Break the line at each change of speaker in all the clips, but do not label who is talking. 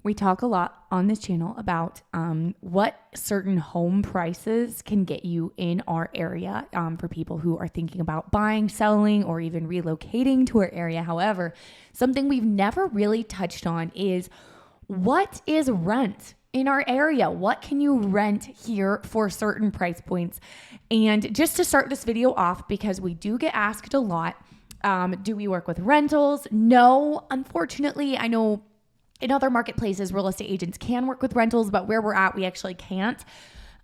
We talk a lot on this channel about what certain home prices can get you in our area for people who are thinking about buying, selling, or even relocating to our area. However, something we've never really touched on is what is rent in our area? What can you rent here for certain price points? And just to start this video off, because we do get asked a lot, do we work with rentals? No, unfortunately, I know in other marketplaces, real estate agents can work with rentals, but where we're at, we actually can't.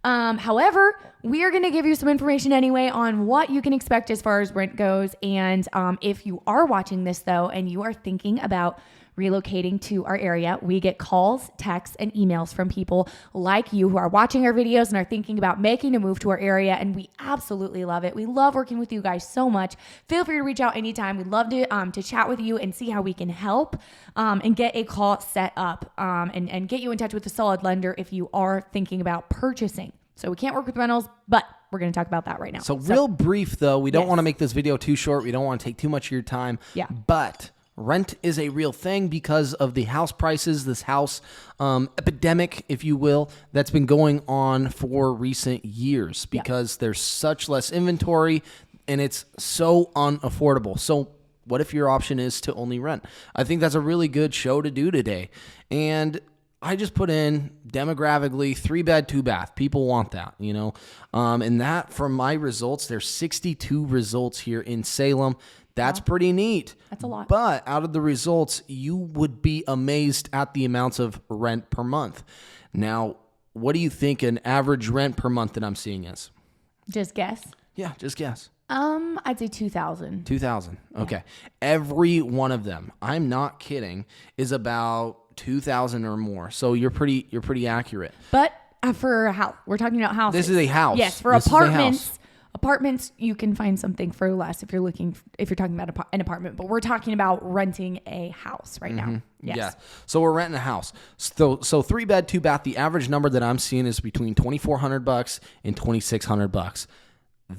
However, we are going to give you some information anyway on what you can expect as far as rent goes. And if you are watching this, though, and you are thinking about relocating to our area, we get calls, texts, and emails from people like you who are watching our videos and are thinking about making a move to our area, and we absolutely love it. We love working with you guys so much. Feel free to reach out anytime. We'd love to chat with you and see how we can help and get a call set up and get you in touch with a solid lender if you are thinking about purchasing. So we can't work with rentals, but we're going to talk about that right now.
So real brief, though. We don't want to make this video too short. We don't want to take too much of your time.
Yeah.
But rent is a real thing because of the house prices, this house epidemic, if you will, that's been going on for recent years because there's such less inventory and it's so unaffordable. So what if your option is to only rent? I think that's a really good show to do today. And I just put in demographically 3-bed, 2-bath. People want that, you know. And that, from my results, there's 62 results here in Salem. That's pretty neat.
That's a lot.
But out of the results, you would be amazed at the amounts of rent per month. Now, what do you think an average rent per month that I'm seeing is?
Just guess.
Yeah, just guess.
I'd say 2,000.
2,000. Okay. Every one of them, I'm not kidding, is about 2,000 or more. So you're pretty accurate.
But for a house, we're talking about houses.
This is a house.
Yes, for apartments, you can find something for less if you're talking about an apartment. But we're talking about renting a house right now. Yes.
Yeah. So we're renting a house. So 3-bed, 2-bath. The average number that I'm seeing is between $2,400 and $2,600.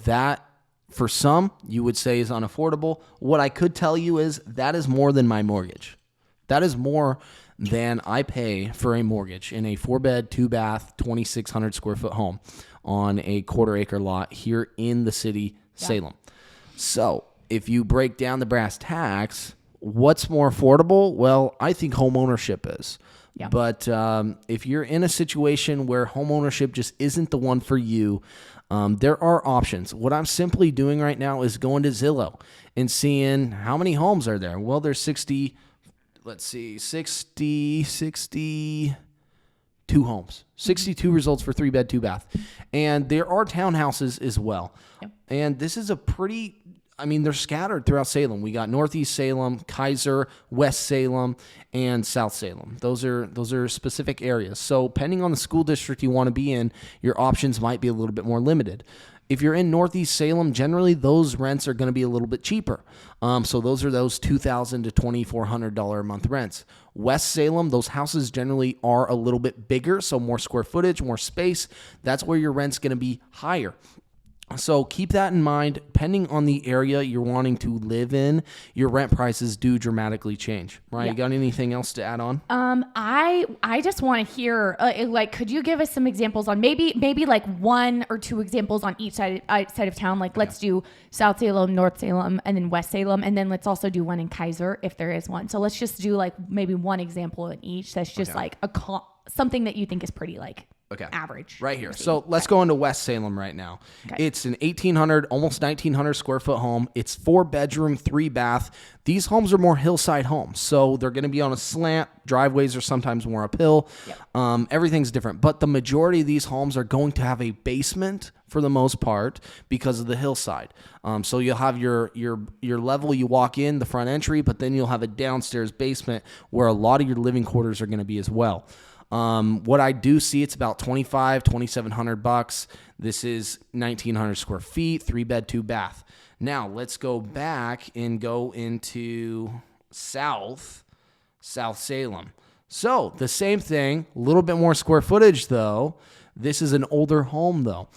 That, for some, you would say is unaffordable. What I could tell you is that is more than my mortgage. That is more than I pay for a mortgage in a 4-bed, 2-bath, 2,600 square foot home on a 1/4-acre lot here in the city, Salem. So if you break down the brass tacks, what's more affordable? Well, I think home ownership is.
Yeah.
But if you're in a situation where home ownership just isn't the one for you, there are options. What I'm simply doing right now is going to Zillow and seeing how many homes are there. Well, there's 62 homes, 62 results for 3-bed, 2-bath. And there are townhouses as well.
Yep.
And this is they're scattered throughout Salem. We got Northeast Salem, Kaiser, West Salem, and South Salem. Those are specific areas. So depending on the school district you want to be in, your options might be a little bit more limited. If you're in Northeast Salem, generally those rents are going to be a little bit cheaper. So those are those $2,000 to $2,400 a month rents. West Salem, those houses generally are a little bit bigger, so more square footage, more space. That's where your rent's going to be higher. So keep that in mind. Depending on the area you're wanting to live in, your rent prices do dramatically change. Right?
Yeah.
You got anything else to add on?
I just want to hear, could you give us some examples on maybe like 1 or 2 examples on each side of town? Like, let's do South Salem, North Salem, and then West Salem, and then let's also do one in Kaiser if there is one. So let's just do like maybe one example in each. That's just like something that you think is pretty average.
Right here. So let's go into West Salem right now. Okay. It's an 1,800, almost 1,900 square foot home. It's 4-bedroom, 3-bath. These homes are more hillside homes. So they're going to be on a slant. Driveways are sometimes more uphill. Yep. Everything's different. But the majority of these homes are going to have a basement for the most part because of the hillside. So you'll have your level you walk in, the front entry, but then you'll have a downstairs basement where a lot of your living quarters are going to be as well. What I do see, it's about $2,700. This is 1,900 square feet, 3-bed, 2-bath. Now let's go back and go into South Salem. So the same thing, a little bit more square footage though. This is an older home though.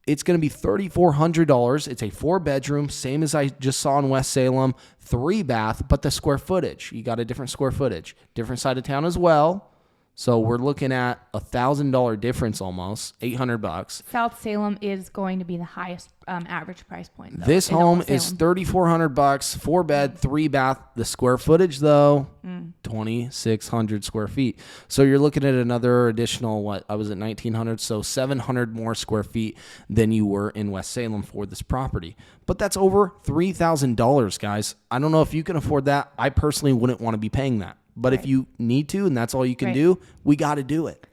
It's going to be $3,400. It's a 4-bedroom, same as I just saw in West Salem, 3-bath, but the square footage, you got a different square footage, different side of town as well. So we're looking at $1,000 difference almost, $800.
South Salem is going to be the highest average price point, though,
This
in
home
all of
is
Salem.
$3,400, 4-bed, 3-bath. The square footage, though, 2,600 square feet. So you're looking at another additional, I was at 1,900, so 700 more square feet than you were in West Salem for this property. But that's over $3,000, guys. I don't know if you can afford that. I personally wouldn't want to be paying that. But if you need to, and that's all you can do, we got to do it.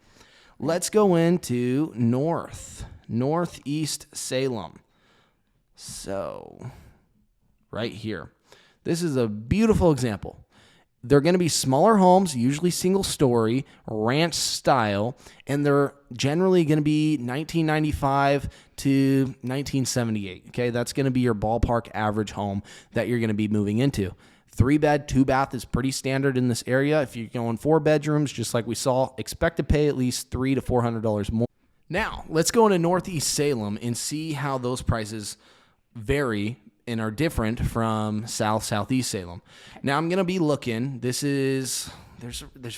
Let's go into northeast Salem. So right here, this is a beautiful example. They're going to be smaller homes, usually single story, ranch style, and they're generally going to be 1995 to 1978. Okay, that's going to be your ballpark average home that you're going to be moving into. 3-bed, 2-bath is pretty standard in this area. If you're going 4 bedrooms, just like we saw, expect to pay at least $300 to $400 more. Now, let's go into Northeast Salem and see how those prices vary and are different from Southeast Salem. Now, I'm going to be looking. There's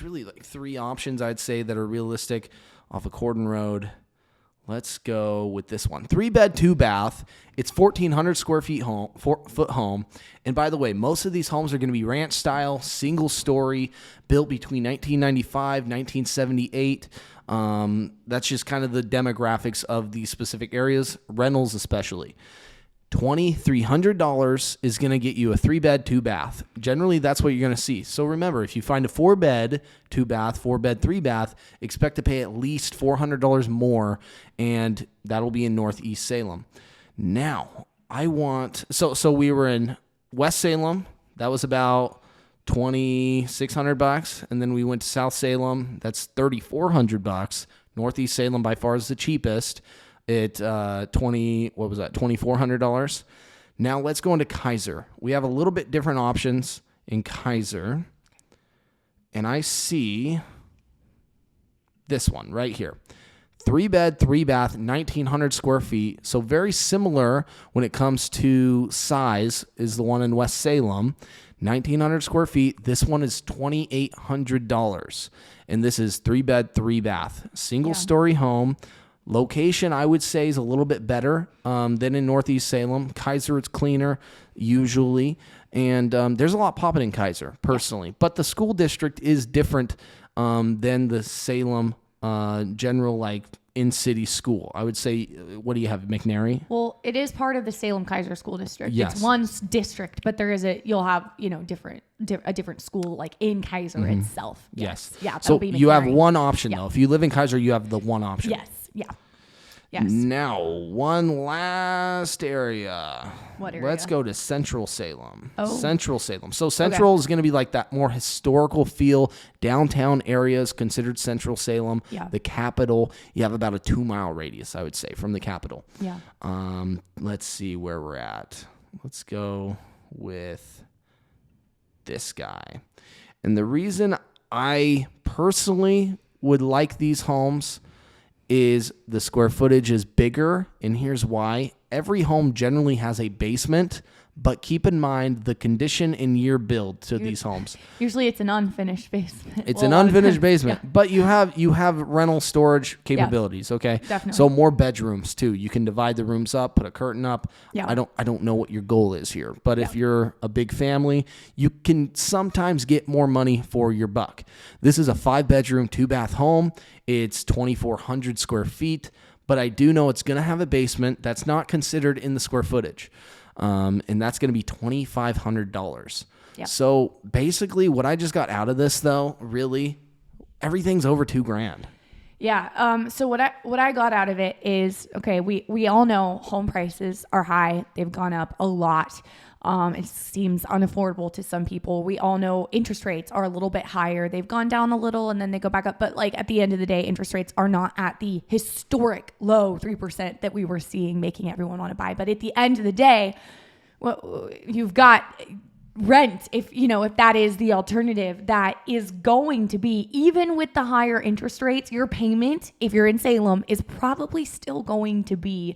really like 3 options, I'd say, that are realistic off of Cordon Road. Let's go with this one. 3-bed, 2-bath. It's 1,400 square feet home, foot home. And by the way, most of these homes are going to be ranch style, single story, built between 1995, 1978. That's just kind of the demographics of these specific areas, rentals especially. $2,300 is going to get you a 3-bed, 2-bath. Generally, that's what you're going to see. So remember, if you find a 4-bed, 2-bath, 4-bed, 3-bath, expect to pay at least $400 more, and that'll be in Northeast Salem. Now, so we were in West Salem. That was about $2,600, and then we went to South Salem. That's $3,400. Northeast Salem by far is the cheapest. $2,400. Now let's go into Kaiser. We have a little bit different options in Kaiser. And I see this one right here. 3-bed, 3-bath, 1,900 square feet. So very similar when it comes to size is the one in West Salem. 1,900 square feet. This one is $2,800. And this is 3-bed, 3-bath. Single-story home. Location, I would say, is a little bit better than in Northeast Salem. Kaiser, it's cleaner, usually. And there's a lot popping in Kaiser, personally. But the school district is different than the Salem general, like, in-city school. I would say, what do you have, McNary?
Well, it is part of the Salem-Kaiser School District.
Yes.
It's one district, but you'll have, a different school, like, in Kaiser itself.
Yes.
Yeah,
so
be
you have
McNary.
one option, though. If you live in Kaiser, you have the one option.
Yes. Yeah. Yes.
Now, one last area.
What area?
Let's go to Central Salem.
Oh.
Central Salem. So Central is going to be like that more historical feel. Downtown area is considered Central Salem.
Yeah.
The capital, you have about a 2-mile radius, I would say, from the capital.
Yeah.
Let's see where we're at. Let's go with this guy. And the reason I personally would like these homes is the square footage is bigger, and here's why. Every home generally has a basement, but keep in mind the condition and year build to these homes.
Usually it's an unfinished basement.
It's an unfinished basement, but you have rental storage capabilities, okay?
Definitely.
So more bedrooms too. You can divide the rooms up, put a curtain up.
Yeah.
I don't know what your goal is here, but if you're a big family, you can sometimes get more money for your buck. This is a 5-bedroom, 2-bath home. It's 2,400 square feet, but I do know it's going to have a basement that's not considered in the square footage. And that's going to be $2,500.
Yeah.
So basically what I just got out of this, though, really, everything's over $2,000.
Yeah. So what I got out of it is, okay, we all know home prices are high. They've gone up a lot. It seems unaffordable to some people. We all know interest rates are a little bit higher. They've gone down a little and then they go back up. But like at the end of the day, interest rates are not at the historic low 3% that we were seeing, making everyone want to buy. But at the end of the day, well, you've got rent, if that is the alternative, that is going to be, even with the higher interest rates, your payment, if you're in Salem, is probably still going to be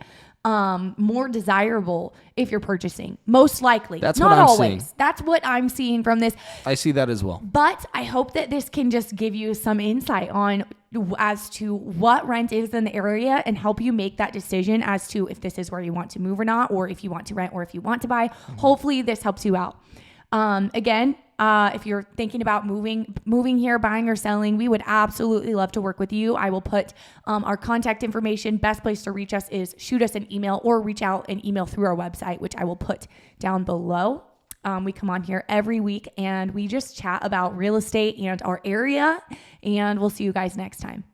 more desirable if you're purchasing. Most likely.
That's
not
what I'm
always.
seeing.
That's what I'm seeing from this.
I see that as well.
But I hope that this can just give you some insight on as to what rent is in the area and help you make that decision as to if this is where you want to move or not, or if you want to rent or if you want to buy. Hopefully this helps you out. Again, if you're thinking about moving here, buying or selling, we would absolutely love to work with you. I will put our contact information. Best place to reach us is shoot us an email or reach out an email through our website, which I will put down below. We come on here every week and we just chat about real estate and our area, and we'll see you guys next time.